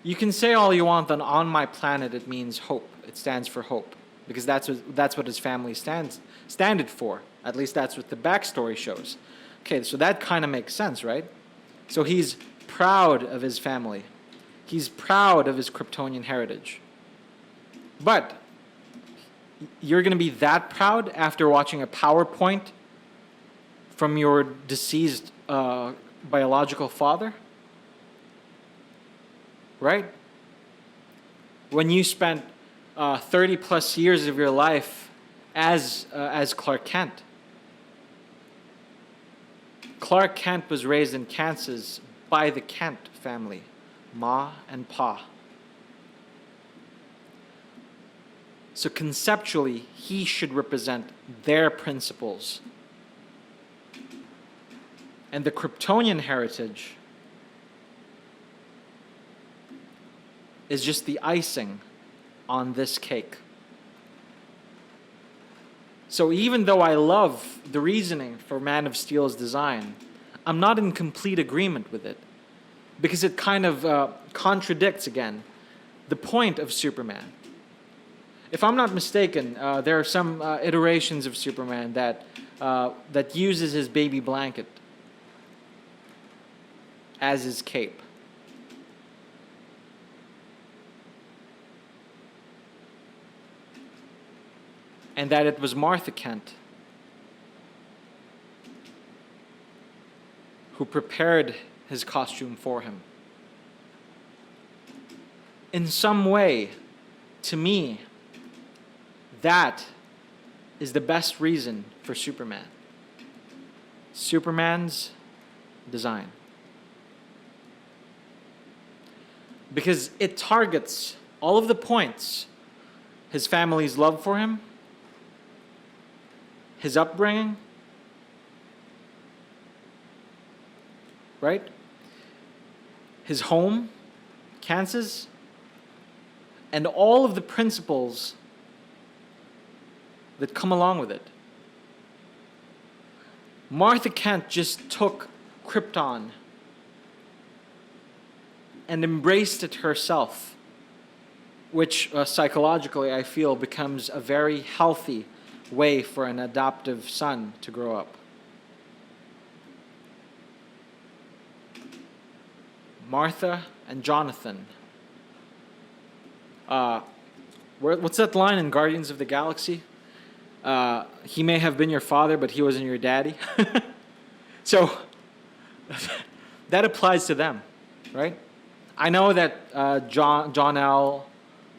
You can say all you want that on my planet it means hope. It stands for hope. Because that's what his family standed for. At least that's what the backstory shows. Okay, so that kind of makes sense, right? So he's proud of his family. He's proud of his Kryptonian heritage. But you're going to be that proud after watching a PowerPoint from your deceased biological father? Right? When you spent 30 plus years of your life as Clark Kent. Clark Kent was raised in Kansas by the Kent family, Ma and Pa. So conceptually, he should represent their principles. And the Kryptonian heritage is just the icing on this cake. So even though I love the reasoning for Man of Steel's design, I'm not in complete agreement with it. Because it kind of contradicts, again, the point of Superman. If I'm not mistaken, there are some iterations of Superman that uses his baby blanket as his cape. And that it was Martha Kent who prepared his costume for him. In some way, to me, that is the best reason for Superman. Superman's design. Because it targets all of the points: his family's love for him, his upbringing, right? his home, Kansas, and all of the principles that come along with it. Martha Kent just took Krypton and embraced it herself, which psychologically I feel becomes a very healthy way for an adoptive son to grow up. Martha and Jonathan. What's that line in Guardians of the Galaxy? He may have been your father, but he wasn't your daddy. So that applies to them, right? I know that John L.,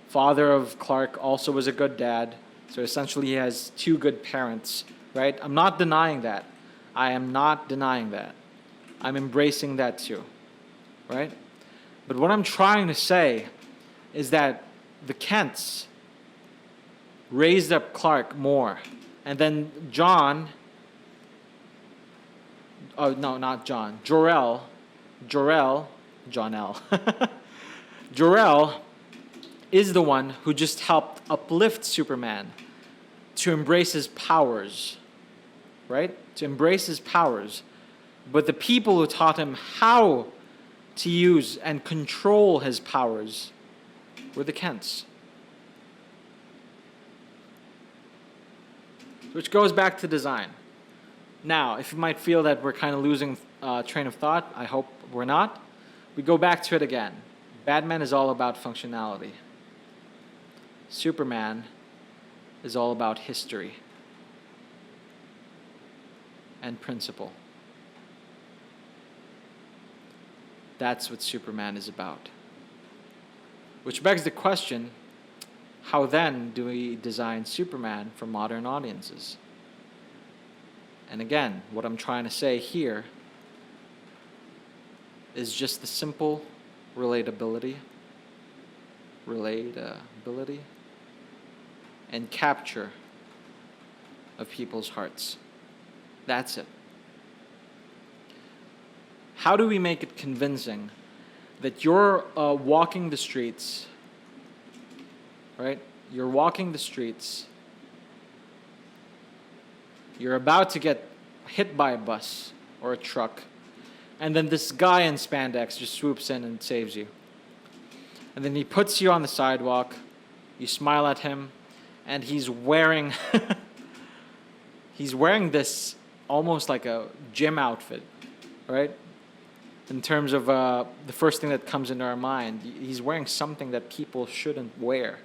father of Clark, also was a good dad. So essentially he has two good parents, right? I'm not denying that. I am not denying that. I'm embracing that too, right? But what I'm trying to say is that the Kents raised up Clark more. And then John, oh no, not John, Jor-El, John L. Jor-El is the one who just helped uplift Superman to embrace his powers, right? To embrace his powers. But the people who taught him how to use and control his powers were the Kents. Which goes back to design. Now, if you might feel that we're kind of losing train of thought, I hope we're not. We go back to it again. Batman is all about functionality. Superman is all about history and principle. That's what Superman is about. Which begs the question, how then do we design Superman for modern audiences? And again, what I'm trying to say here is just the simple relatability, and capture of people's hearts. That's it. How do we make it convincing that you're walking the streets, right? You're walking the streets. You're about to get hit by a bus or a truck, and then this guy in spandex just swoops in and saves you. And then he puts you on the sidewalk. You smile at him, and he's wearing this almost like a gym outfit, right? In terms of the first thing that comes into our mind, he's wearing something that people shouldn't wear.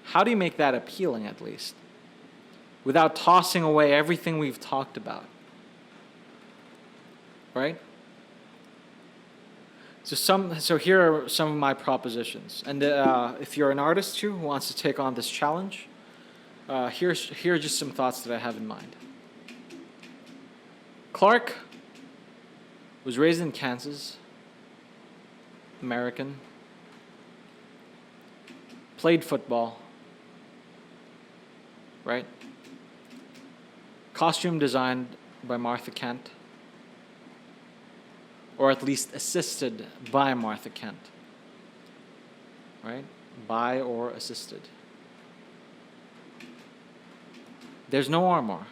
How do you make that appealing, at least, without tossing away everything we've talked about? Right? So here are some of my propositions. And if you're an artist too who wants to take on this challenge, here are just some thoughts that I have in mind. Clark was raised in Kansas, American, played football, right? Costume designed by Martha Kent, or at least assisted by Martha Kent, right? By or assisted. There's no armor.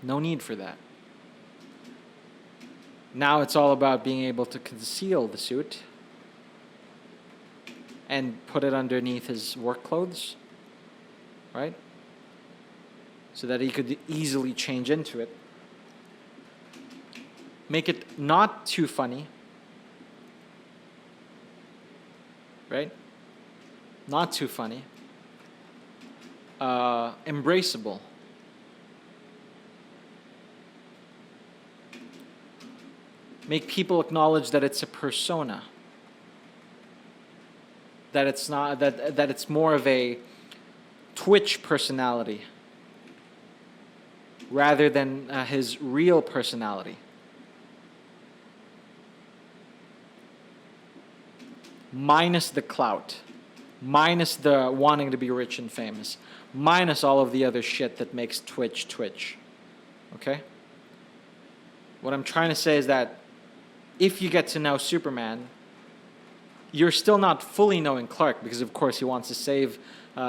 No need for that. Now it's all about being able to conceal the suit and put it underneath his work clothes, right? So that he could easily change into it. Make it not too funny, right? Not too funny. Embraceable. Make people acknowledge that it's a persona. That it's not that it's more of a Twitch personality rather than his real personality. Minus the clout, minus the wanting to be rich and famous, minus all of the other shit that makes Twitch. Okay? What I'm trying to say is that if you get to know Superman, you're still not fully knowing Clark, because of course he wants to save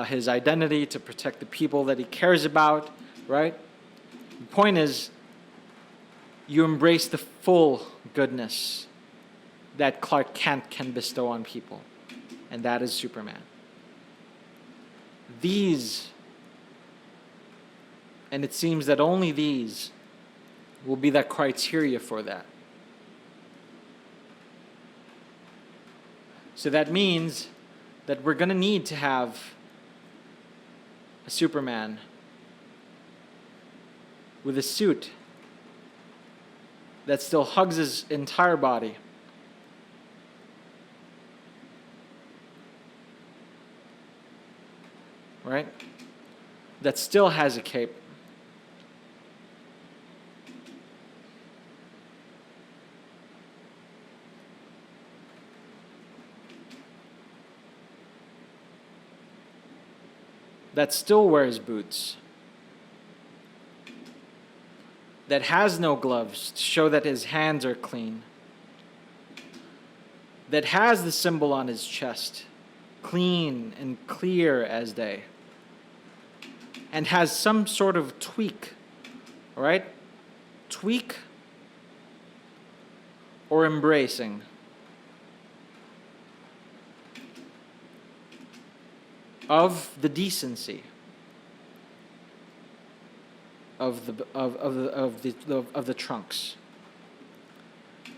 his identity, to protect the people that he cares about, right? The point is, you embrace the full goodness that Clark Kent can bestow on people, and that is Superman. These, and it seems that only these, will be the criteria for that. So that means that we're going to need to have a Superman with a suit that still hugs his entire body. Right? That still has a cape. That still wears boots. That has no gloves to show that his hands are clean. That has the symbol on his chest, clean and clear as day. And has some sort of tweak, right? Tweak or embracing. Of the decency of the trunks.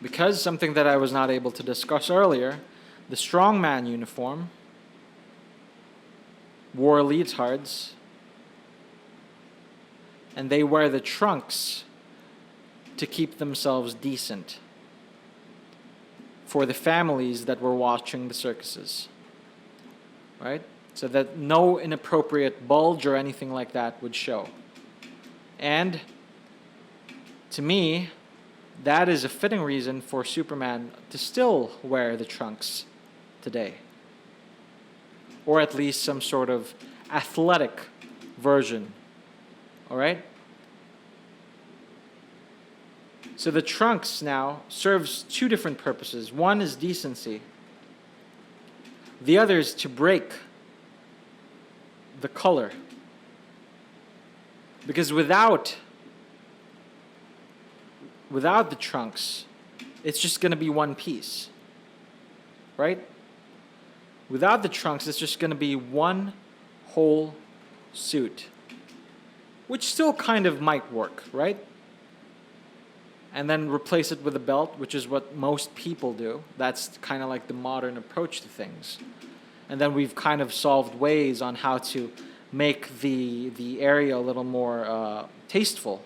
Because something that I was not able to discuss earlier, the strongman uniform wore leotards, and they wear the trunks to keep themselves decent for the families that were watching the circuses, right? So that no inappropriate bulge or anything like that would show. And to me, that is a fitting reason for Superman to still wear the trunks today. Or at least some sort of athletic version. All right? So the trunks now serves two different purposes. One is decency. The other is to break the color. Because without the trunks, it's just going to be one piece. Right? Without the trunks, it's just going to be one whole suit. Which still kind of might work, right? And then replace it with a belt, which is what most people do. That's kind of like the modern approach to things. And then we've kind of solved ways on how to make the area a little more tasteful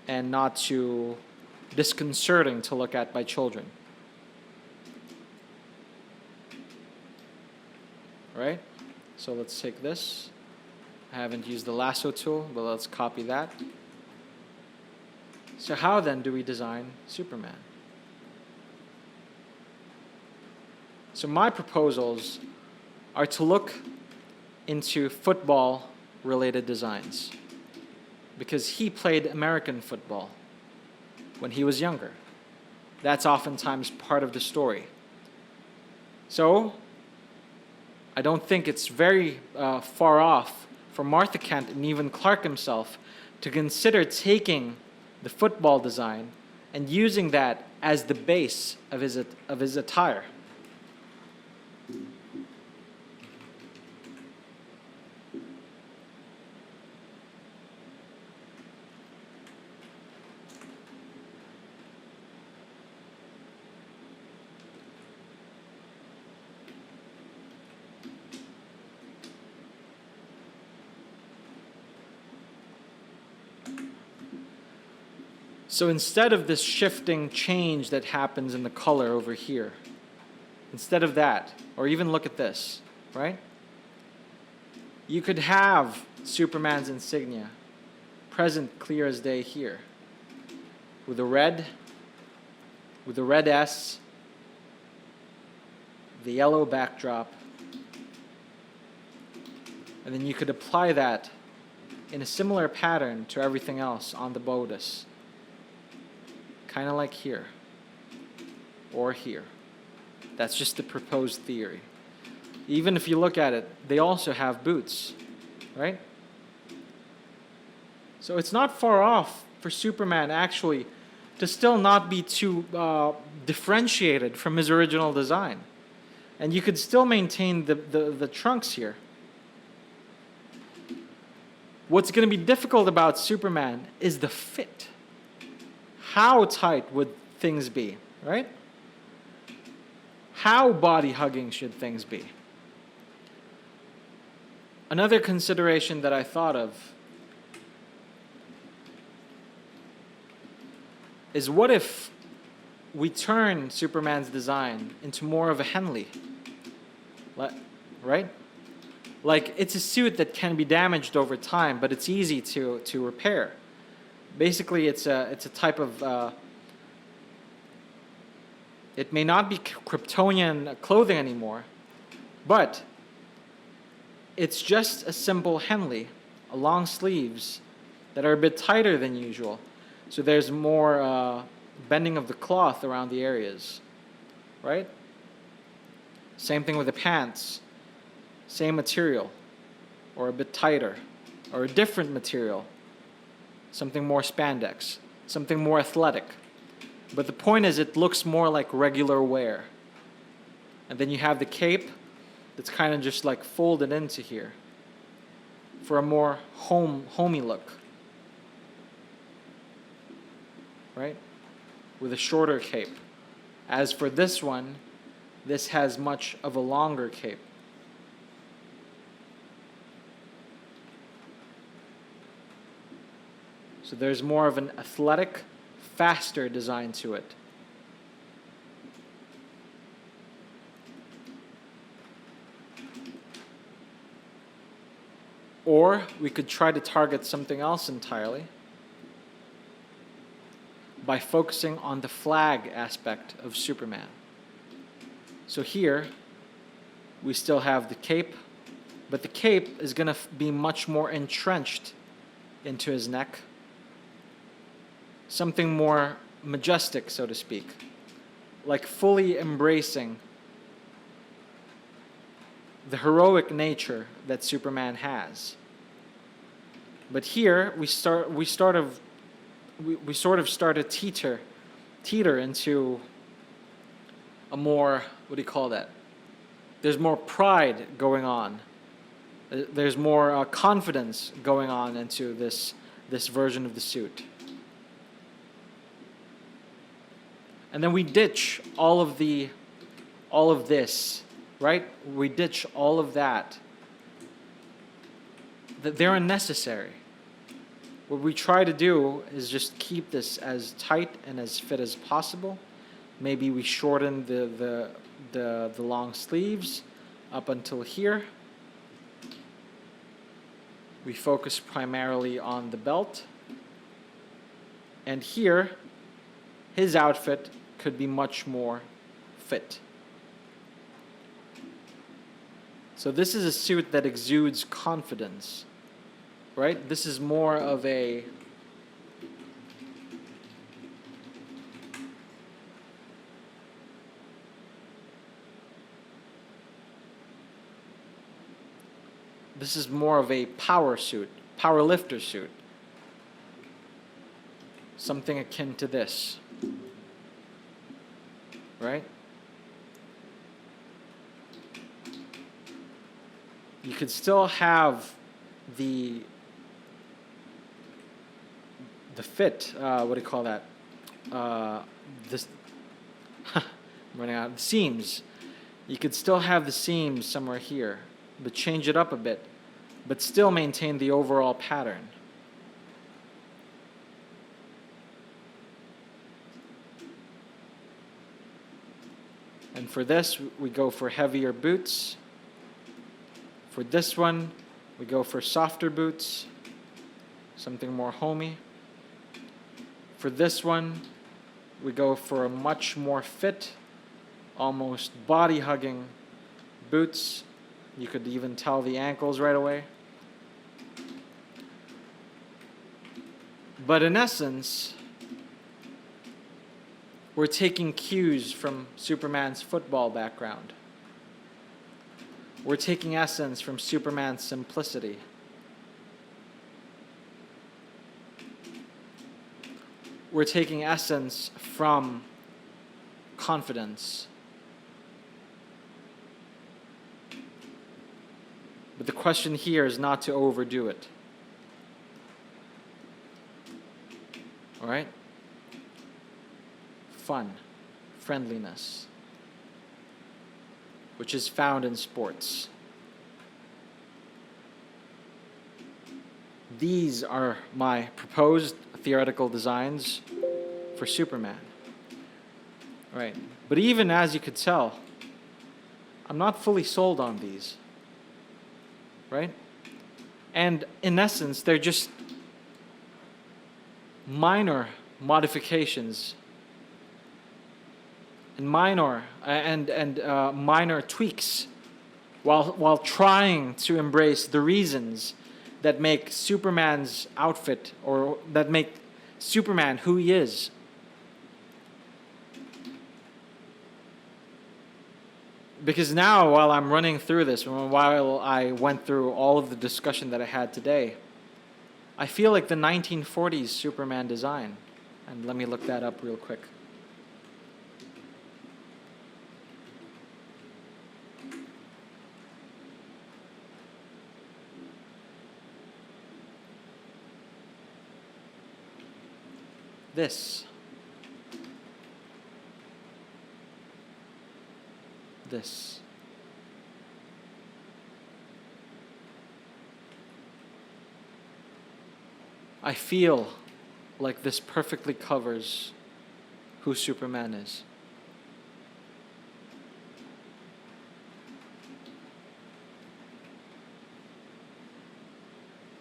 and not too disconcerting to look at by children. Right? So let's take this. I haven't used the lasso tool, but let's copy that. So how then do we design Superman? So my proposals are to look into football-related designs, because he played American football when he was younger. That's oftentimes part of the story. So I don't think it's very far off for Martha Kent and even Clark himself to consider taking the football design and using that as the base of his attire. So instead of this shifting change that happens in the color over here, instead of that, or even look at this, right? You could have Superman's insignia present clear as day here, with the red S, the yellow backdrop, and then you could apply that in a similar pattern to everything else on the bodice. Kind of like here. or here. That's just the proposed theory. Even if you look at it, they also have boots, right? So it's not far off for Superman actually to still not be too differentiated from his original design. And you could still maintain the trunks here. What's going to be difficult about Superman is the fit. How tight would things be, right? How body-hugging should things be? Another consideration that I thought of is what if we turn Superman's design into more of a Henley, right? Like, it's a suit that can be damaged over time, but it's easy to repair. Basically, it's a type of it may not be Kryptonian clothing anymore, but it's just a simple Henley, long sleeves that are a bit tighter than usual. So there's more bending of the cloth around the areas, right? Same thing with the pants. Same material, or a bit tighter, or a different material. Something more spandex, something more athletic. But the point is, it looks more like regular wear. And then you have the cape that's kind of just like folded into here for a more homey look. Right? With a shorter cape. As for this one, this has much of a longer cape. So there's more of an athletic, faster design to it. Or we could try to target something else entirely by focusing on the flag aspect of Superman. So here, we still have the cape, but the cape is going to be much more entrenched into his neck. Something more majestic, so to speak, like fully embracing the heroic nature that Superman has. But here we sort of start to teeter into a more, what do you call that? There's more pride going on. There's more confidence going on into this version of the suit. And then we ditch all of this, right? We ditch all of that. They're unnecessary. What we try to do is just keep this as tight and as fit as possible. Maybe we shorten the long sleeves up until here. We focus primarily on the belt. And here, his outfit could be much more fit. So this is a suit that exudes confidence, right? This is more of a power suit, power lifter suit. Something akin to this. Right? You could still have the fit, what do you call that? This I'm running out. The seams. You could still have the seams somewhere here, but change it up a bit, but still maintain the overall pattern. And for this, we go for heavier boots. For this one, we go for softer boots, something more homey. For this one, we go for a much more fit, almost body-hugging boots. You could even tell the ankles right away. But in essence, We're taking cues from Superman's football background. We're taking essence from Superman's simplicity. We're taking essence from confidence. But the question here is not to overdo it. All right? Fun, friendliness, which is found in sports. These are my proposed theoretical designs for Superman. Right. But even as you could tell, I'm not fully sold on these. Right? And in essence, they're just minor modifications and minor tweaks while trying to embrace the reasons that make Superman's outfit, or that make Superman who he is. Because now, while I'm running through this, while I went through all of the discussion that I had today, I feel like the 1940s Superman design. And let me look that up real quick. This. I feel like this perfectly covers who Superman is.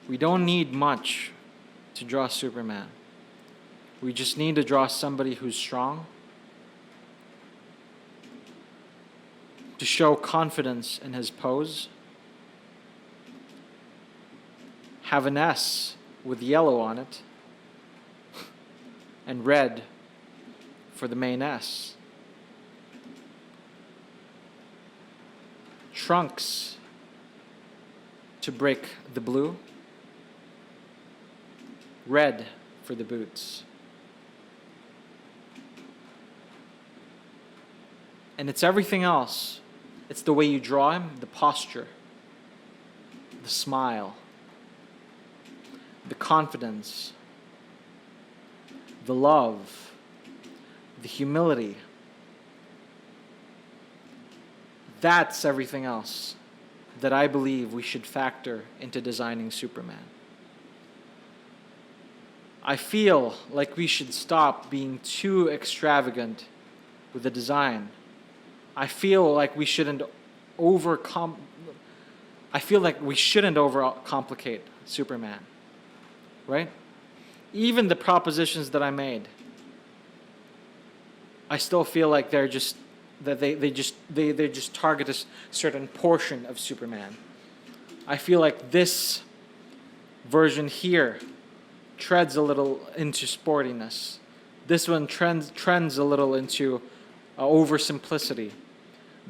We don't need much to draw Superman. We just need to draw somebody who's strong, to show confidence in his pose, have an S with yellow on it, and red for the main S. Trunks to break the blue, red for the boots. And it's everything else. It's the way you draw him, the posture, the smile, the confidence, the love, the humility. That's everything else that I believe we should factor into designing Superman. I feel like we should stop being too extravagant with the design. I feel like we shouldn't overcomplicate Superman. Right? Even the propositions that I made, I still feel like they just target a certain portion of Superman. I feel like this version here treads a little into sportiness. This one trends a little into oversimplicity.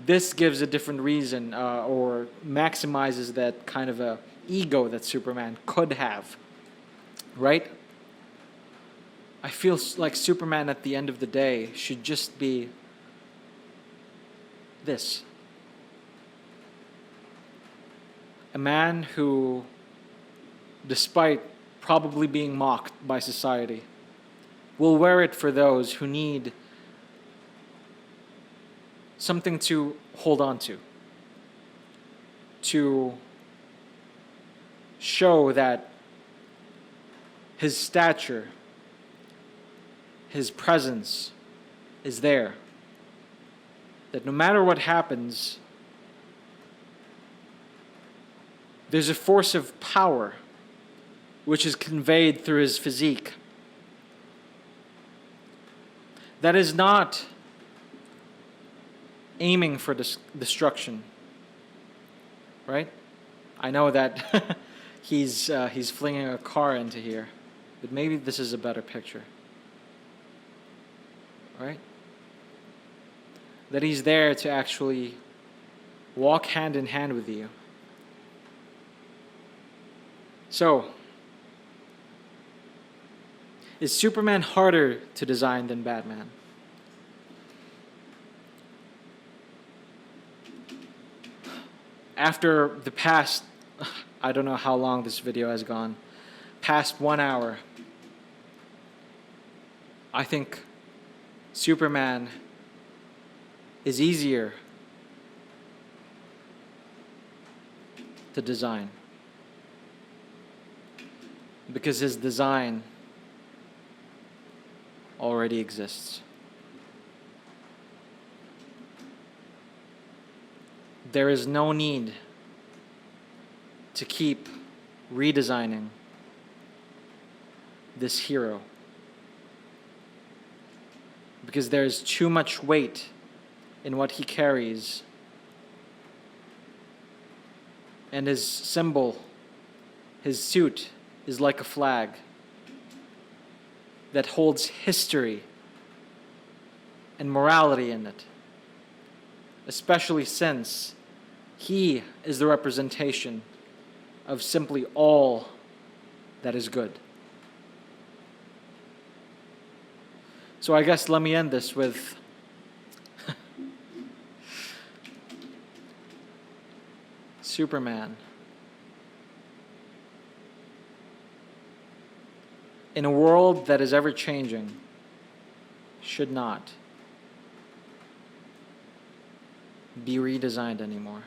This gives a different reason, or maximizes that kind of a ego that Superman could have. Right? I feel like Superman at the end of the day should just be this. A man who, despite probably being mocked by society, will wear it for those who need something to hold on to show that his stature, his presence is there. That no matter what happens, there's a force of power which is conveyed through his physique. That is not aiming for destruction. Right? I know that he's flinging a car into here. But maybe this is a better picture. Right? that he's there to actually walk hand in hand with you. So, is Superman harder to design than Batman? After the past, I don't know how long this video has gone, past 1 hour, I think Superman is easier to design because his design already exists. There is no need to keep redesigning this hero because there is too much weight in what he carries, and his symbol, his suit, is like a flag that holds history and morality in it, especially since he is the representation of simply all that is good. So I guess let me end this with Superman. In a world that is ever changing, should not be redesigned anymore.